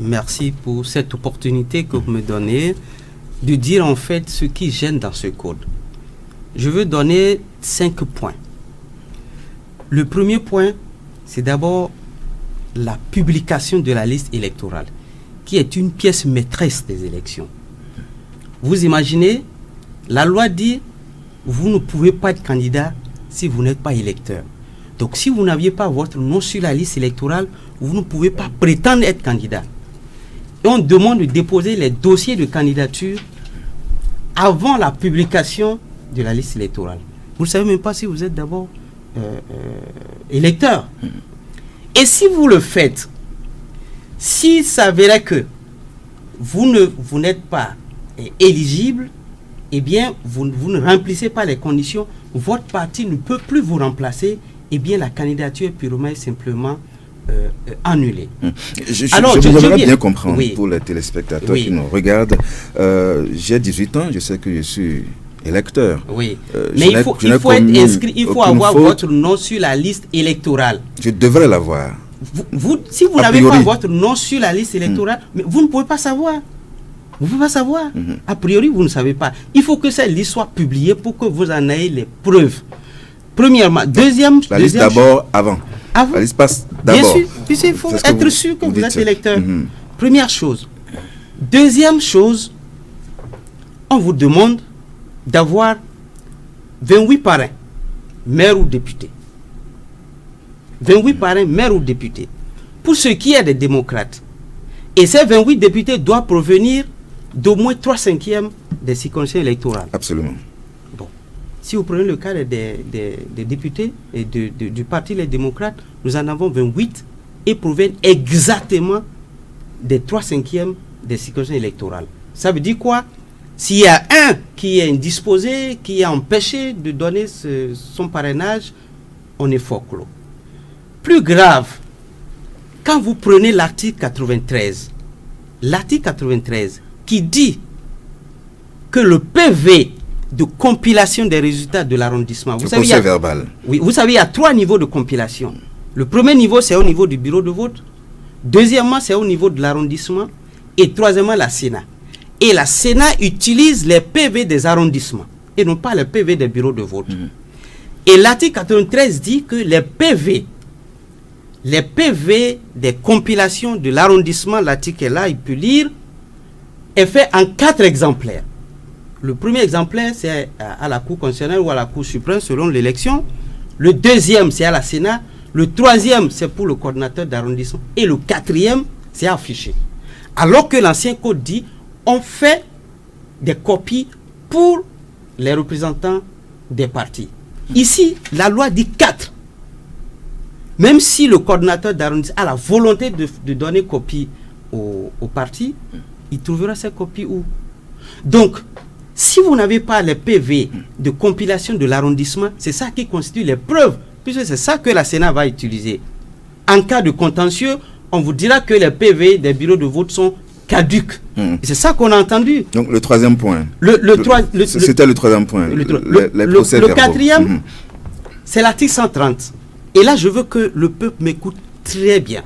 Merci pour cette opportunité que vous me donnez de dire en fait ce qui gêne dans ce code. Je veux donner 5 points. Le premier point, c'est d'abord la publication de la liste électorale, qui est une pièce maîtresse des élections. Vous imaginez, la loi dit, vous ne pouvez pas être candidat si vous n'êtes pas électeur. Donc si vous n'aviez pas votre nom sur la liste électorale, vous ne pouvez pas prétendre être candidat. Et on demande de déposer les dossiers de candidature avant la publication de la liste électorale. Vous ne savez même pas si vous êtes d'abord électeur. Et si vous le faites, s'il s'avérait que vous n'êtes pas éligible, eh bien, vous ne remplissez pas les conditions, votre parti ne peut plus vous remplacer, eh bien, la candidature est purement et simplement annulée. Je voudrais bien comprendre pour les téléspectateurs qui nous regardent. J'ai 18 ans, je sais que je suis électeur. Oui, mais il faut être inscrit, il faut avoir votre nom sur la liste électorale. Je devrais l'avoir. Si vous n'avez pas votre nom sur la liste électorale, mais vous ne pouvez pas savoir. Vous ne pouvez pas savoir. A priori, vous ne savez pas. Il faut que cette liste soit publiée pour que vous en ayez les preuves. Premièrement. Deuxième... La liste d'abord avant. La liste passe d'abord. Bien sûr, il faut être sûr que vous êtes électeur. Première chose. Deuxième chose, on vous demande d'avoir 28 parrains, maire ou député. 28 parrains, maire ou député. Pour ce qui est des démocrates. Et ces 28 députés doivent provenir d'au moins 3/5 des circonscriptions électorales. Absolument. Bon. Si vous prenez le cas des députés et du parti Les Démocrates, nous en avons 28 et proviennent exactement des 3/5 des circonscriptions électorales. Ça veut dire quoi? S'il y a un qui est indisposé, qui est empêché de donner son parrainage, on est fort clos. Plus grave, quand vous prenez l'article 93 qui dit que le PV de compilation des résultats de l'arrondissement, vous savez, verbal. Oui, vous savez, il y a 3 niveaux de compilation. Le premier niveau, c'est au niveau du bureau de vote. Deuxièmement, c'est au niveau de l'arrondissement. Et troisièmement, la Sénat. Et la Sénat utilise les PV des arrondissements et non pas les PV des bureaux de vote. Et l'article 93 dit que les PV des compilations de l'arrondissement, l'article est là, il peut lire, est fait en 4 exemplaires. Le premier exemplaire, c'est à la Cour constitutionnelle ou à la Cour suprême selon l'élection. Le deuxième, c'est à la Sénat. Le troisième, c'est pour le coordinateur d'arrondissement. Et le quatrième, c'est affiché. Alors que l'ancien code dit, on fait des copies pour les représentants des partis. Ici, la loi dit 4. Même si le coordinateur d'arrondissement a la volonté de donner copie au parti, il trouvera ces copies où? Donc, si vous n'avez pas les PV de compilation de l'arrondissement, c'est ça qui constitue les preuves, puisque c'est ça que la Sénat va utiliser. En cas de contentieux, on vous dira que les PV des bureaux de vote sont caduques. C'est ça qu'on a entendu. Donc, le troisième point. C'était le troisième point. Le quatrième, c'est l'article 130. Et là, je veux que le peuple m'écoute très bien.